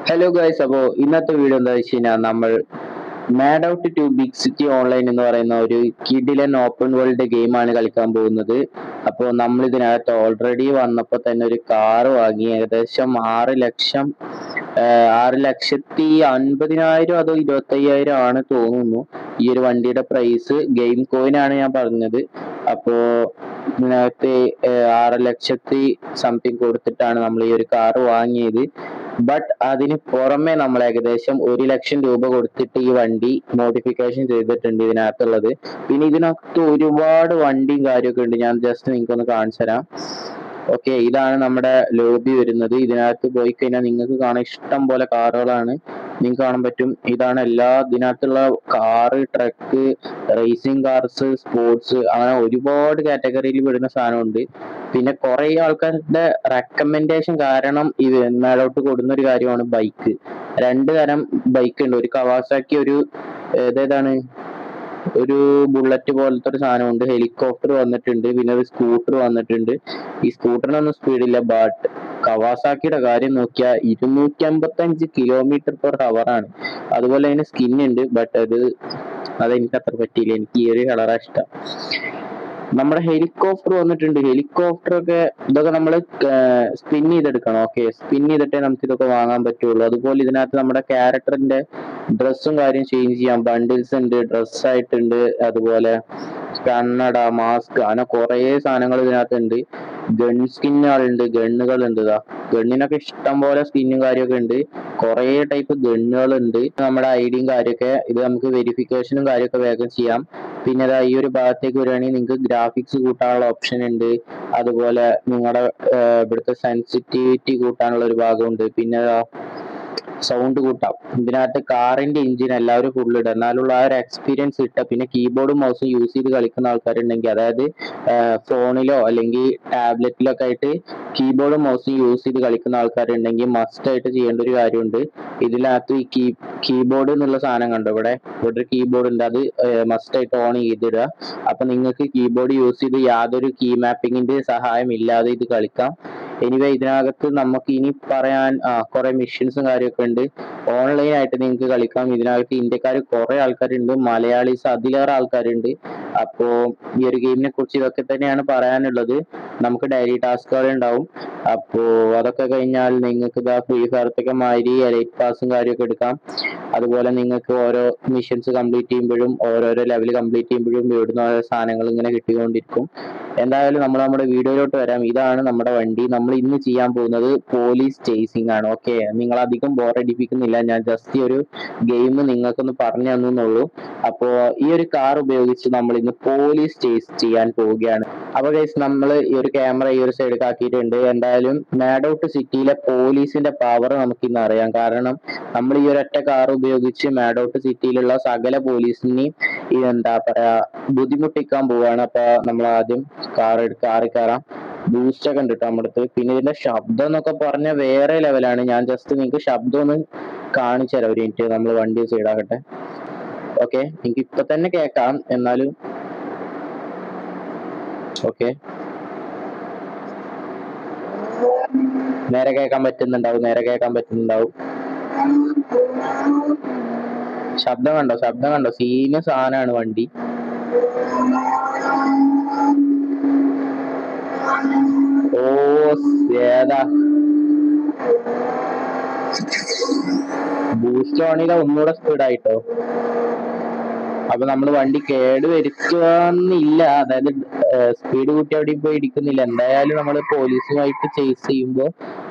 Hello guys, അപ്പോൾ ഇന്നത്തെ video എന്താ വെച്ച് കഴിഞ്ഞാൽ നമ്മൾ mad out to big city online എന്ന് പറയുന്ന ഒരു കിഡിലൻ ഓപ്പൺ വേൾഡ് ഗെയിമാണ് കളിക്കാൻ പോകുന്നത്. അപ്പോൾ നമ്മൾ ഇതിനകത്ത് ഓൾറെഡി വന്നപ്പോൾ തന്നെ ഒരു കാറ് വാങ്ങി. ഏകദേശം 6,50,000 അതോ 25,000 ആണ് തോന്നുന്നു ഈ ഒരു വണ്ടിയുടെ പ്രൈസ്. ഗെയിം കോയിനാണ് ഞാൻ പറഞ്ഞത്. അപ്പോൾ ഇതിനകത്ത് 6,00,000 സംതിങ് കൊടുത്തിട്ടാണ് നമ്മൾ ഈ ഒരു കാറ് വാങ്ങിയത്. ബട്ട് അതിന് പുറമെ നമ്മൾ ഏകദേശം 1,00,000 രൂപ കൊടുത്തിട്ട് ഈ വണ്ടി മോഡിഫിക്കേഷൻ ചെയ്തിട്ടുണ്ട് ഇതിനകത്തുള്ളത്. പിന്നെ ഇതിനകത്ത് ഒരുപാട് വണ്ടിയും കാര്യമൊക്കെ ഉണ്ട്. ഞാൻ ജസ്റ്റ് നിങ്ങൾക്കൊന്ന് കാണിച്ചു തരാം. ഓക്കെ, ഇതാണ് നമ്മുടെ ലോബി വരുന്നത്. ഇതിനകത്ത് പോയി കഴിഞ്ഞാൽ നിങ്ങൾക്ക് കാണാൻ ഇഷ്ടം പോലെ കാറുകളാണ് നിങ്ങൾക്ക് കാണാൻ പറ്റും. ഇതാണ് ഇതിനകത്തുള്ള car, truck, racing cars, sports, അങ്ങനെ ഒരുപാട് കാറ്റഗറിയിൽ പെടുന്ന സാധനമുണ്ട്. പിന്നെ കുറെ ആൾക്കാരുടെ റെക്കമെൻഡേഷൻ കാരണം ഇത് മേലോട്ട് കൊടുക്കുന്ന ഒരു കാര്യമാണ് ബൈക്ക്. 2 തരം ബൈക്ക് ഉണ്ട്. ഒരു കവാസാക്കി, ഏതാണ് ഒരു ബുള്ളറ്റ് പോലത്തെ ഒരു സാധനമുണ്ട്. ഹെലികോപ്റ്റർ വന്നിട്ടുണ്ട്, പിന്നെ ഒരു സ്കൂട്ടർ വന്നിട്ടുണ്ട്. ഈ സ്കൂട്ടറിനൊന്നും സ്പീഡില്ല, ബട്ട് കവാസാക്കിയുടെ കാര്യം നോക്കിയാൽ 255 km/h ആണ്. അതുപോലെ അതിന് സ്കിൻ ഉണ്ട്, ബട്ട് അതെനിക്ക് അത്ര പറ്റിയില്ല. എനിക്ക് ഈ ഒരു കളറാണ് ഇഷ്ടം. നമ്മുടെ ഹെലികോപ്റ്റർ വന്നിട്ടുണ്ട്. ഹെലികോപ്റ്റർ ഒക്കെ ഇതൊക്കെ നമ്മൾ സ്പിൻ ചെയ്തെടുക്കണം. ഓക്കെ, സ്പിൻ ചെയ്തിട്ടേ നമുക്ക് ഇതൊക്കെ വാങ്ങാൻ പറ്റുള്ളൂ. അതുപോലെ ഇതിനകത്ത് നമ്മുടെ ക്യാരക്ടറിന്റെ ഡ്രസ്സും കാര്യം ചേഞ്ച് ചെയ്യാം. ബണ്ടിൽസ് ഉണ്ട്, ഡ്രസ് ആയിട്ടുണ്ട്, അതുപോലെ കണ്ണട, മാസ്ക്, അങ്ങനെ കുറെ സാധനങ്ങൾ ഇതിനകത്ത് ഉണ്ട്. ഗൺ സ്കിന്നുകളുണ്ട്, ഗണ്ണുകളുണ്ട്. ഗണ്ണിനൊക്കെ ഇഷ്ടം പോലെ സ്കിന്നും കാര്യമൊക്കെ ഉണ്ട്. കുറെ ടൈപ്പ് ഗണ്ണുകളുണ്ട്. നമ്മുടെ ഐഡിയും കാര്യമൊക്കെ ഇത് നമുക്ക് വെരിഫിക്കേഷനും കാര്യമൊക്കെ വേഗം ചെയ്യാം. പിന്നെ ഈ ഒരു ഭാഗത്തേക്ക് വരികയാണെങ്കിൽ നിങ്ങൾക്ക് ഗ്രാഫിക്സ് കൂട്ടാനുള്ള ഓപ്ഷൻ ഉണ്ട്. അതുപോലെ നിങ്ങളുടെ ഇവിടുത്തെ സെൻസിറ്റിവിറ്റി കൂട്ടാനുള്ള ഒരു ഭാഗമുണ്ട്. പിന്നെ സൗണ്ട് കൂട്ടാം. ഇതിനകത്ത് കാറിന്റെ എഞ്ചിൻ എല്ലാവരും ഫുൾ ഇടുക, എന്നാലുള്ള ആ ഒരു എക്സ്പീരിയൻസ് കിട്ടുക. പിന്നെ കീബോർഡും മൗസും യൂസ് ചെയ്ത് കളിക്കുന്ന ആൾക്കാരുണ്ടെങ്കിൽ, അതായത് ഫോണിലോ അല്ലെങ്കിൽ ടാബ്ലറ്റിലോ ഒക്കെ ആയിട്ട് കീബോർഡും മൗസും യൂസ് ചെയ്ത് കളിക്കുന്ന ആൾക്കാരുണ്ടെങ്കിൽ മസ്റ്റ് ആയിട്ട് ചെയ്യേണ്ട ഒരു കാര്യമുണ്ട്. ഇതിനകത്ത് ഈ കീബോർഡ് എന്നുള്ള സാധനം കണ്ടോ, ഇവിടെ ഒരു കീബോർഡ് ഉണ്ട്. അത് മസ്റ്റ് ആയിട്ട് ഓൺ ചെയ്തിടുക. അപ്പൊ നിങ്ങൾക്ക് കീബോർഡ് യൂസ് ചെയ്ത് യാതൊരു കീ മാപ്പിങ്ങിന്റെ സഹായം ഇല്ലാതെ ഇത് കളിക്കാം. എനിവേ, ഇതിനകത്ത് നമുക്ക് ഇനി പറയാൻ കുറെ മിഷൻസും കാര്യമൊക്കെ ഉണ്ട്. ഓൺലൈൻ ആയിട്ട് നിങ്ങൾക്ക് കളിക്കാം. ഇതിനകത്ത് ഇന്ത്യക്കാർ കുറെ ആൾക്കാരുണ്ട്, മലയാളീസ് അതിലേറെ ആൾക്കാരുണ്ട്. അപ്പോ ഈ ഒരു ഗെയിമിനെ കുറിച്ച് ഇതൊക്കെ തന്നെയാണ് പറയാനുള്ളത്. നമുക്ക് ഡെയിലി ടാസ്കുകൾ ഉണ്ടാവും. അപ്പോ അതൊക്കെ കഴിഞ്ഞാൽ നിങ്ങൾക്ക് ഫ്രീ ഫയർത്തൊക്കെ മാതിരി എലൈറ്റ് പാസും കാര്യമൊക്കെ എടുക്കാം. അതുപോലെ നിങ്ങൾക്ക് ഓരോ മിഷൻസ് കംപ്ലീറ്റ് ചെയ്യുമ്പോഴും ഓരോരോ ലെവൽ കംപ്ലീറ്റ് ചെയ്യുമ്പോഴും ഇവിടുന്ന് ഓരോ സാധനങ്ങൾ ഇങ്ങനെ കിട്ടിക്കൊണ്ടിരിക്കും. എന്തായാലും നമ്മൾ നമ്മുടെ വീഡിയോയിലോട്ട് വരാം. ഇതാണ് നമ്മുടെ വണ്ടി. നമ്മൾ ഇന്ന് ചെയ്യാൻ പോകുന്നത് പോലീസ് ചേസിംഗ് ആണ്. ഓക്കെ, നിങ്ങൾ അധികം ബോറടിപ്പിക്കുന്നില്ല. ഞാൻ ജസ്റ്റ് ഒരു ഗെയിം നിങ്ങൾക്കൊന്ന് പറഞ്ഞു തന്നുള്ളൂ. അപ്പോൾ ഈ ഒരു കാർ ഉപയോഗിച്ച് നമ്മൾ ഇന്ന് പോലീസ് ചേസ് ചെയ്യാൻ പോവുകയാണ്. അപ്പൊ ഗൈസ്, നമ്മൾ ഈ ഒരു ക്യാമറ ഈ ഒരു സൈഡ് ആക്കിയിട്ടുണ്ട്. എന്തായാലും മാഡ് ഔട്ട് സിറ്റിയിലെ പോലീസിന്റെ പവർ നമുക്ക് ഇന്ന് അറിയാം. കാരണം നമ്മൾ ഈ ഒരൊറ്റ കാർ ഉപയോഗിച്ച് മാഡ് ഔട്ട് സിറ്റിയിലുള്ള സകല പോലീസിനെയും എന്താ പറയാ ബുദ്ധിമുട്ടിക്കാൻ പോവാണ്. അപ്പൊ നമ്മൾ ആദ്യം കാറിൽ കയറാം. ബൂസ്റ്റ് ഒക്കെ ഉണ്ട് കേട്ടോ നമ്മുടെ അടുത്ത്. പിന്നെ ഇതിന്റെ ശബ്ദം എന്നൊക്കെ പറഞ്ഞ വേറെ ലെവലാണ്. ഞാൻ ജസ്റ്റ് നിങ്ങൾക്ക് ശബ്ദം ഒന്ന് കാണിച്ചു തരാം. ഒരു മിനിറ്റ്, നമ്മൾ വണ്ടി സൈഡാക്കട്ടെ. ഓക്കെ, എനിക്ക് ഇപ്പൊ തന്നെ കേൾക്കാം, എന്നാലും ഓക്കെ, നേരെ കേൾക്കാൻ പറ്റുന്നുണ്ടാവും. ശബ്ദം കണ്ടോ, സീന് സാധനമാണ് വണ്ടി. ഓ ഏതാ ബൂസ്റ്റ് ഓണില ഒന്നുകൂടെ സ്പീഡായിട്ടോ. അപ്പൊ നമ്മൾ വണ്ടി വരുത്തുന്നില്ല, അതായത് സ്പീഡ് കൂട്ടി അവിടെ പോയി ഇടിക്കുന്നില്ല. എന്തായാലും നമ്മൾ പോലീസുമായിട്ട് ചേസ് ചെയ്യുമ്പോൾ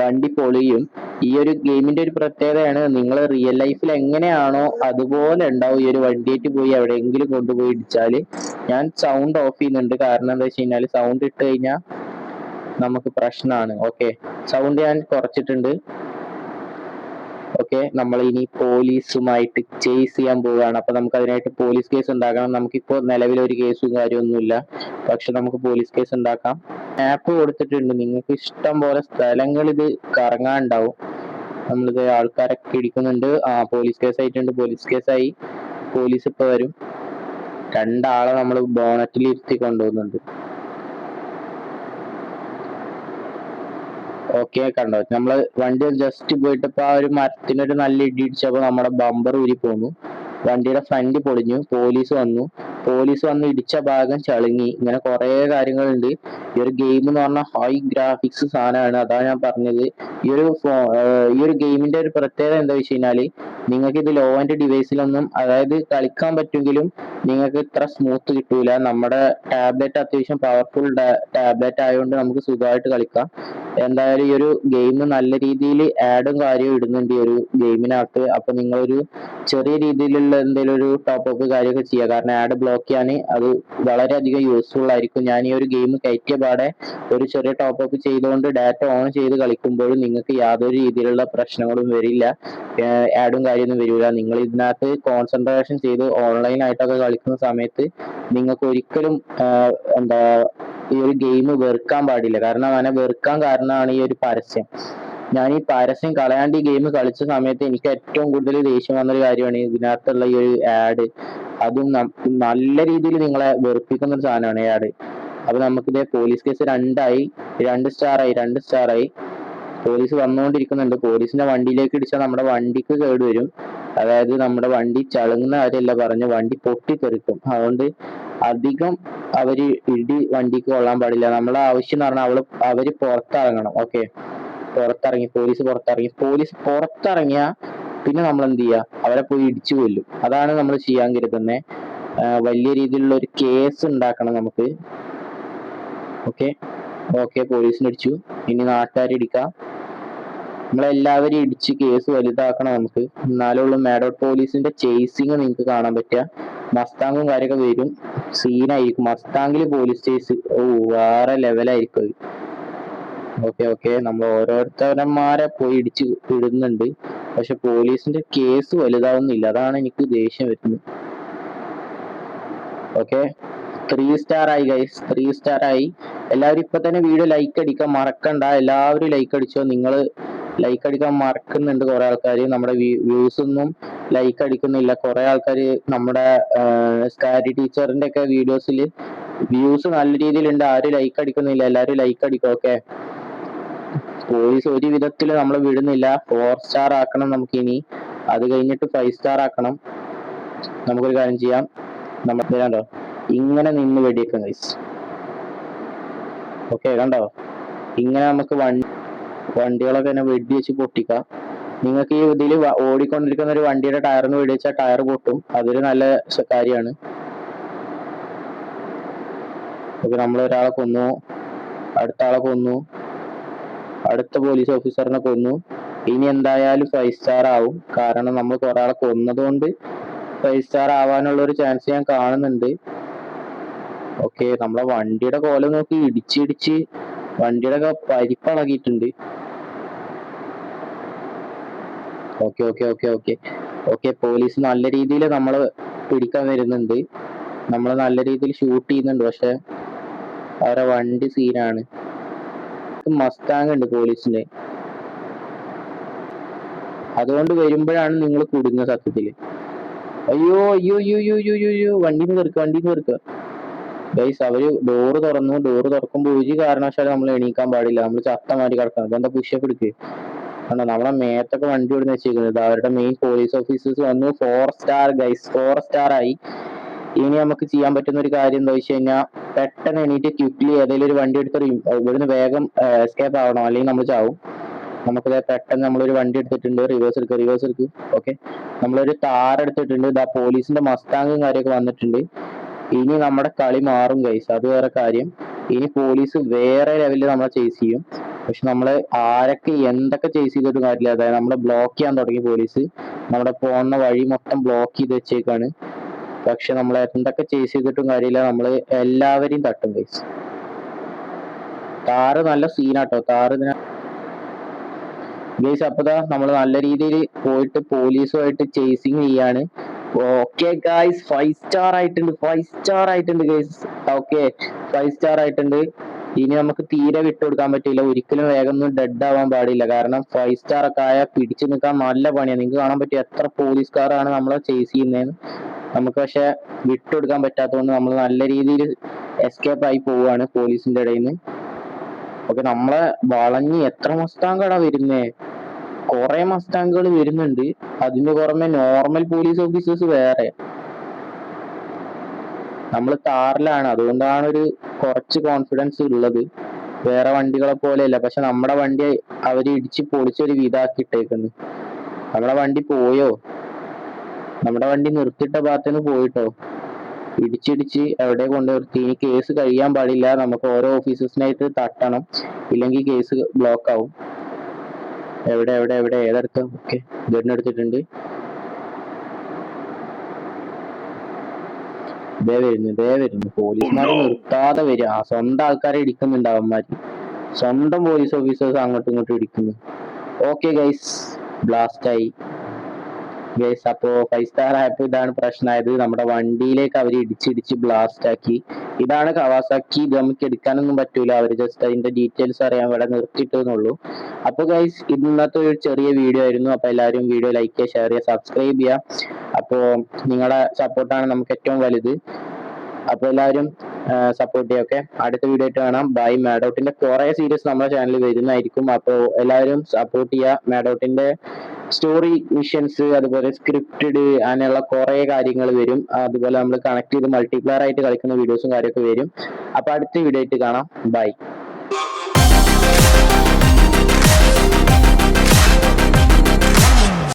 വണ്ടി പൊളിയും. ഈ ഒരു ഗെയിമിന്റെ ഒരു പ്രത്യേകതയാണ്, നിങ്ങൾ റിയൽ ലൈഫിൽ എങ്ങനെയാണോ അതുപോലെ ഉണ്ടാവും ഈ ഒരു വണ്ടിയായിട്ട് പോയി എവിടെയെങ്കിലും കൊണ്ടുപോയി ഇടിച്ചാല്. ഞാൻ സൗണ്ട് ഓഫ് ചെയ്യുന്നുണ്ട്, കാരണം എന്താ വെച്ച് കഴിഞ്ഞാൽ സൗണ്ട് ഇട്ട് കഴിഞ്ഞാൽ നമുക്ക് പ്രശ്നമാണ്. ഓക്കെ, സൗണ്ട് ഞാൻ കുറച്ചിട്ടുണ്ട്. ഓക്കെ, നമ്മൾ ഇനി പോലീസുമായിട്ട് ചേസ് ചെയ്യാൻ പോവുകയാണ്. അപ്പൊ നമുക്ക് അതിനായിട്ട് പോലീസ് കേസ് ഉണ്ടാക്കണം. നമുക്കിപ്പോ നിലവിൽ ഒരു കേസും കാര്യമൊന്നുമില്ല, പക്ഷെ നമുക്ക് പോലീസ് കേസ് ഉണ്ടാക്കാം. ആപ്പ് കൊടുത്തിട്ടുണ്ട്, നിങ്ങൾക്ക് ഇഷ്ടം പോലെ സ്ഥലങ്ങൾ ഇത് കറങ്ങാനുണ്ടാവും. നമ്മളിത് ആൾക്കാരൊക്കെ ഇടിക്കുന്നുണ്ട്. പോലീസ് കേസ് ആയിട്ടുണ്ട്, പോലീസ് ഇപ്പൊ വരും. 2 ആളെ നമ്മൾ ബോണറ്റിൽ ഇരുത്തി കൊണ്ടുപോകുന്നുണ്ട്. ഓക്കെ കണ്ടോ, നമ്മള് വണ്ടി ജസ്റ്റ് പോയിട്ട് ഇപ്പൊ ആ ഒരു മരത്തിനൊരു നല്ല ഇടി ഇടിച്ചപ്പോ നമ്മുടെ ബമ്പർ ഊരി പോന്നു, വണ്ടിയുടെ ഫ്രണ്ട് പൊളിഞ്ഞു, പോലീസ് വന്ന് ഇടിച്ച ഭാഗം ചളുങ്ങി, ഇങ്ങനെ കുറെ കാര്യങ്ങളുണ്ട്. ഈ ഒരു ഗെയിം എന്ന് പറഞ്ഞാൽ ഹൈ ഗ്രാഫിക്സ് സാധനമാണ്, അതാണ് ഞാൻ പറഞ്ഞത്. ഈ ഒരു ഗെയിമിന്റെ ഒരു പ്രത്യേകത എന്താ വെച്ച് കഴിഞ്ഞാല് നിങ്ങൾക്ക് ഇത് ലോ ആൻഡ് ഡിവൈസിലൊന്നും, അതായത് കളിക്കാൻ പറ്റുമെങ്കിലും നിങ്ങൾക്ക് ഇത്ര സ്മൂത്ത് കിട്ടൂല. നമ്മുടെ ടാബ്ലറ്റ് അത്യാവശ്യം പവർഫുൾ ടാബ്ലറ്റ് ആയതുകൊണ്ട് നമുക്ക് സുഖമായിട്ട് കളിക്കാം. എന്തായാലും ഈ ഒരു ഗെയിം നല്ല രീതിയിൽ ആഡും കാര്യവും ഇടുന്നുണ്ട് ഈ ഒരു ഗെയിമിനകത്ത്. അപ്പൊ നിങ്ങളൊരു ചെറിയ രീതിയിലുള്ള എന്തെങ്കിലും ഒരു ടോപ്പ് അപ്പ് കാര്യമൊക്കെ ചെയ്യുക, കാരണം ആഡ് ബ്ലോക്ക് ചെയ്യാൻ അത് വളരെയധികം യൂസ്ഫുൾ ആയിരിക്കും. ഞാൻ ഈ ഒരു ഗെയിം കയറ്റിയ പാടെ ഒരു ചെറിയ ടോപ്പ് അപ്പ് ചെയ്തുകൊണ്ട് ഡാറ്റ ഓൺ ചെയ്ത് കളിക്കുമ്പോഴും നിങ്ങൾക്ക് യാതൊരു രീതിയിലുള്ള പ്രശ്നങ്ങളും വരില്ല, ആഡും കാര്യമൊന്നും വരില്ല. നിങ്ങൾ ഇതിനകത്ത് കോൺസെൻട്രേഷൻ ചെയ്ത് ഓൺലൈൻ ആയിട്ടൊക്കെ കളിക്കുന്ന സമയത്ത് നിങ്ങൾക്ക് ഒരിക്കലും എന്താ ഈ ഒരു ഗെയിം വെറുക്കാൻ പാടില്ല. കാരണം അവനെ വെറുക്കാൻ കാരണമാണ് ഈ ഒരു പരസ്യം. ഞാൻ ഈ പരസ്യം കളയാണ്ട് ഈ ഗെയിം കളിച്ച സമയത്ത് എനിക്ക് ഏറ്റവും കൂടുതൽ ദേഷ്യം വന്നൊരു കാര്യമാണ് ഇതിനകത്തുള്ള ഈ ഒരു ആഡ്. അതും നല്ല രീതിയിൽ നിങ്ങളെ വെറുപ്പിക്കുന്ന ഒരു സാധനമാണ് ആഡ്. അപ്പൊ നമുക്കിത് പോലീസ് കേസ് 2 സ്റ്റാറായി. പോലീസ് വന്നുകൊണ്ടിരിക്കുന്നുണ്ട്. പോലീസിന്റെ വണ്ടിയിലേക്ക് ഇടിച്ചാൽ നമ്മുടെ വണ്ടിക്ക് കേടുവരും. അതായത് നമ്മുടെ വണ്ടി ചളുങ്ങുന്ന കാര്യമല്ല പറഞ്ഞു, വണ്ടി പൊട്ടിത്തെറിക്കും. അതുകൊണ്ട് അധികം അവര് ഇടി വണ്ടിക്ക് കൊള്ളാൻ പാടില്ല. നമ്മളെ ആവശ്യം എന്ന് പറഞ്ഞാൽ അവര് പുറത്തിറങ്ങണം. ഓക്കെ, പോലീസ് പുറത്തിറങ്ങിയ പിന്നെ നമ്മൾ എന്ത് ചെയ്യുക, അവരെ പോയി ഇടിച്ചു കൊല്ലും. അതാണ് നമ്മൾ ചെയ്യാൻ കരുതുന്നത്. വലിയ രീതിയിലുള്ള ഒരു കേസ് ഉണ്ടാക്കണം നമുക്ക്. ഓക്കെ, പോലീസിനെ ഇടിച്ചു, ഇനി നാട്ടുകാരെ ഇടിക്കാം. നമ്മളെല്ലാവരും ഇടിച്ച് കേസ് വലുതാക്കണം നമുക്ക്. എന്നാലേ ഉള്ളൂ മാഡോട്ട് പോലീസിന്റെ ചേസിങ് നിങ്ങൾക്ക് കാണാൻ പറ്റുക. മസ്താങ്ങും കാര്യമൊക്കെ വരും, സീനായിരിക്കും. മസ്താങ്കില് പോലീസ് ചേസ് വേറെ ലെവലായിരിക്കും അത്. ഓക്കെ, നമ്മൾ ഓരോരുത്തരന്മാരെ പോയി ഇടിച്ച് ഇടുന്നുണ്ട്, പക്ഷെ പോലീസിന്റെ കേസ് വലുതാവുന്നില്ല. അതാണ് എനിക്ക് ദേഷ്യം വരുന്നത്. ഓക്കെ, 3 സ്റ്റാർ ആയി ഗൈസ്, 3 സ്റ്റാർ ആയി. എല്ലാവരും ഇപ്പൊ തന്നെ വീഡിയോ ലൈക്ക് അടിക്കാൻ മറക്കണ്ട. എല്ലാവരും ലൈക്ക് അടിച്ചോ. നിങ്ങൾ ലൈക്ക് അടിക്കാൻ മറക്കുന്നുണ്ട് കുറെ ആൾക്കാർ. നമ്മുടെ വ്യൂസ് ഒന്നും ലൈക്ക് അടിക്കുന്നില്ല. കുറെ ആൾക്കാർ നമ്മുടെ സ്കാരി ടീച്ചറിന്റെ ഒക്കെ വീഡിയോസിൽ വ്യൂസ് നല്ല രീതിയിലുണ്ട്, ആരും ലൈക്ക് അടിക്കുന്നില്ല. എല്ലാവരും ലൈക്ക് അടിക്കും. ഓക്കെ, പോലീസ് ഒരു വിധത്തിൽ നമ്മൾ വിടുന്നില്ല. 4 സ്റ്റാർ ആക്കണം നമുക്കിനി, അത് കഴിഞ്ഞിട്ട് 5 സ്റ്റാർ ആക്കണം. നമുക്കൊരു കാര്യം ചെയ്യാം, നമുക്ക് കണ്ടോ ഇങ്ങനെ നിന്ന് വെടിയേക്കാം ഗൈസ്. ഓക്കെ, കണ്ടോ ഇങ്ങനെ നമുക്ക് വണ്ടികളൊക്കെ തന്നെ വെടി വെച്ച് പൊട്ടിക്കാം. നിങ്ങൾക്ക് ഈ ഇതിൽ ഓടിക്കൊണ്ടിരിക്കുന്ന ഒരു വണ്ടിയുടെ ടയറിന് വെടി വെച്ചാൽ ടയർ പൊട്ടും, അതൊരു നല്ല കാര്യമാണ്. ഓക്കെ, നമ്മൾ ഒരാളെ കൊന്നു, അടുത്ത ആളെ കൊന്നു, അടുത്ത പോലീസ് ഓഫീസറിനെ കൊന്നു. ഇനി എന്തായാലും 5 സ്റ്റാർ ആവും, കാരണം നമ്മൾ കുറെ ആളെ കൊന്നത് കൊണ്ട് 5 സ്റ്റാർ ആവാനുള്ള ഒരു ചാൻസ് ഞാൻ കാണുന്നുണ്ട്. ഓക്കെ, നമ്മളെ വണ്ടിയുടെ കോലം നോക്കി, ഇടിച്ചിടിച്ച് വണ്ടിയുടെ ഒക്കെ പരിപ്പിളകിയിട്ടുണ്ട്. ഓക്കെ, പോലീസ് നല്ല രീതിയിൽ നമ്മള് പിടിക്കാൻ വരുന്നുണ്ട്, നമ്മൾ നല്ല രീതിയിൽ ഷൂട്ട് ചെയ്യുന്നുണ്ട്, പക്ഷെ അവരെ വണ്ടി സീനാണ്. മസ്താങ് ഉണ്ട് പോലീസിന്റെ, അതുകൊണ്ട് വരുമ്പോഴാണ് നിങ്ങൾ കുടുങ്ങുക സത്യത്തില്. അയ്യോ, വണ്ടിന്ന് തീർക്കുക ഗൈസ്. അവര് ഡോറ് തുറക്കുമ്പോൾ ഒരു കാരണവശാലും നമ്മൾ എണീക്കാൻ പാടില്ല, നമ്മൾ ചത്തമാരി കിടക്കണം. ഇതെന്താ പുഷപ്പ് എടുക്കുക കണ്ടോ, നമ്മളെ മേത്തൊക്കെ വണ്ടി ഓടുന്ന വെച്ചിരിക്കുന്നത്. അവരുടെ മെയിൻ പോലീസ് ഓഫീസേഴ്സ് വന്നു. 4 സ്റ്റാർ ഗൈസ്, 4 സ്റ്റാർ ആയി. ഇനി നമുക്ക് ചെയ്യാൻ പറ്റുന്ന ഒരു കാര്യം എന്താ വെച്ച് കഴിഞ്ഞാൽ, പെട്ടെന്ന് എണീറ്റ് ക്വിക്ലി ഏതെങ്കിലും ഒരു വണ്ടി എടുത്ത് ഇവിടുന്ന് വേഗം എസ്കേപ്പ് ആവണം, അല്ലെങ്കിൽ നമ്മൾ ചാവും. നമുക്ക് പെട്ടെന്ന് നമ്മളൊരു വണ്ടി എടുത്തിട്ടുണ്ട്, റിവേഴ്സ് എടുക്കുക. ഓക്കെ, നമ്മളൊരു താർ എടുത്തിട്ടുണ്ട്. ഇതാ പോലീസിന്റെ മസ്താങ്ങും കാര്യമൊക്കെ വന്നിട്ടുണ്ട്. ഇനി നമ്മുടെ കളി മാറും ഗൈസ്, അത് വേറെ കാര്യം. ഇനി പോലീസ് വേറെ ലെവലിൽ നമ്മളെ ചേസ് ചെയ്യും. പക്ഷെ നമ്മള് ആരൊക്കെ എന്തൊക്കെ ചേസ് ചെയ്തിട്ടും കാര്യമില്ല. അതായത് നമ്മളെ ബ്ലോക്ക് ചെയ്യാൻ തുടങ്ങി പോലീസ്, നമ്മുടെ പോകുന്ന വഴി മൊത്തം ബ്ലോക്ക് ചെയ്ത് വെച്ചേക്കാണ്. പക്ഷെ നമ്മൾ എന്തൊക്കെ ചേസ് ചെയ്തിട്ടും കാര്യമില്ല, നമ്മള് എല്ലാവരെയും തട്ടും ഗൈസ്. താറ് നല്ല സീനാട്ടോ, ഗൈസ്. അപ്പതാ നമ്മൾ നല്ല രീതിയിൽ പോയിട്ട് പോലീസുമായിട്ട് ചേസിങ് ചെയ്യാണ്. ഓക്കെ ഗൈസ്, 5 സ്റ്റാർ ആയിട്ടുണ്ട് ഗൈസ്. ഓക്കെ, 5 സ്റ്റാർ ആയിട്ടുണ്ട്. ഇനി നമുക്ക് തീരെ വിട്ടുകൊടുക്കാൻ പറ്റില്ല, ഒരിക്കലും വേഗം ഒന്നും ഡെഡ് ആവാൻ പാടില്ല, കാരണം 5 സ്റ്റാർ ഒക്കെ ആയാൽ പിടിച്ചു നിൽക്കാൻ നല്ല പണിയാണ്. നിങ്ങൾക്ക് കാണാൻ പറ്റും എത്ര പോലീസുകാരാണ് നമ്മളെ ചേസ് ചെയ്യുന്നതെന്ന്. നമുക്ക് പക്ഷെ വിട്ടുകൊടുക്കാൻ പറ്റാത്തതുകൊണ്ട് നമ്മൾ നല്ല രീതിയിൽ എസ്കേപ്പ് ആയി പോവുകയാണ് പോലീസിന്റെ ഇടയിൽ നിന്ന്. ഓക്കെ, നമ്മളെ വളഞ്ഞ് എത്ര മസ്താങ്കാടാ വരുന്നേ? കുറെ മസ്താങ്കുകൾ വരുന്നുണ്ട്. അതിന് പുറമെ നോർമൽ പോലീസ് ഓഫീസേഴ്സ് വേറെ. നമ്മൾ കാറിലാണ്, അതുകൊണ്ടാണ് ഒരു കുറച്ച് കോൺഫിഡൻസ് ഉള്ളത്. വേറെ വണ്ടികളെ പോലെയല്ല. പക്ഷെ നമ്മുടെ വണ്ടി അവര് ഇടിച്ച് പൊളിച്ചൊരു വിധാക്കിയിട്ടേക്കുന്നു. നമ്മുടെ വണ്ടി പോയോ? നമ്മുടെ വണ്ടി നിർത്തിയിട്ട ഭാഗത്തുനിന്ന് പോയിട്ടോ. ഇടിച്ചിടിച്ച് എവിടെ കൊണ്ട് നിർത്തി. ഇനി കേസ് കഴിയാൻ പാടില്ല. നമുക്ക് ഓരോ ഓഫീസേഴ്സിനായിട്ട് തട്ടണം, ഇല്ലെങ്കിൽ കേസ് ബ്ലോക്ക് ആവും. എവിടെ എവിടെ എവിടെ ഏതെടുത്ത്? ഓക്കെ, ഗണ്ണെടുത്തിട്ടുണ്ട്. ദേ വരുന്നു പോലീസുമാര് നിർത്താതെ വരിക. സ്വന്തം ആൾക്കാരെ ഇടിക്കുന്നുണ്ട് അവന്മാര്. സ്വന്തം പോലീസ് ഓഫീസേഴ്സ് അങ്ങോട്ടും ഇങ്ങോട്ടും ഇടിക്കുന്നു. ഓക്കെ ഗൈസ്, ബ്ലാസ്റ്റ് ആയി ഗൈസ്. അപ്പോ 5 സ്റ്റാർ ആയപ്പോ ഇതാണ് പ്രശ്നമായത്. നമ്മുടെ വണ്ടിയിലേക്ക് അവർ ഇടിച്ചിടിച്ച് ബ്ലാസ്റ്റ് ആക്കി. ഇതാണ് കവാസാക്കി. ഇത് നമുക്ക് എടുക്കാനൊന്നും പറ്റൂല. അവർ ജസ്റ്റ് അതിന്റെ ഡീറ്റെയിൽസ് അറിയാൻ ഇവിടെ നിർത്തിയിട്ടെന്നുള്ളൂ. അപ്പൊ ഗൈസ്, ഇന്നത്തെ ഒരു ചെറിയ വീഡിയോ ആയിരുന്നു. അപ്പൊ എല്ലാവരും വീഡിയോ ലൈക്ക് ചെയ്യുക, ഷെയർ ചെയ്യുക, സബ്സ്ക്രൈബ് ചെയ്യുക. അപ്പോ നിങ്ങളുടെ സപ്പോർട്ടാണ് നമുക്ക് ഏറ്റവും വലുത്. അപ്പൊ എല്ലാവരും സപ്പോർട്ട് ചെയ്യുക. ഓക്കെ, അടുത്ത വീഡിയോ ആയിട്ട് കാണാം. ബൈ. മാഡൌട്ടിന്റെ കുറെ സീരീസ് നമ്മുടെ ചാനലിൽ വരുന്നതായിരിക്കും. അപ്പോൾ എല്ലാവരും സപ്പോർട്ട് ചെയ്യുക. മാഡൌട്ടിന്റെ സ്റ്റോറി മിഷൻസ്, അതുപോലെ സ്ക്രിപ്റ്റഡ് അങ്ങനെയുള്ള കുറെ കാര്യങ്ങൾ വരും. അതുപോലെ നമ്മൾ കണക്ട് ചെയ്ത് മൾട്ടിപ്ലെയർ ആയിട്ട് കളിക്കുന്ന വീഡിയോസും കാര്യമൊക്കെ വരും. അപ്പൊ അടുത്ത വീഡിയോ ആയിട്ട് കാണാം. ബൈ.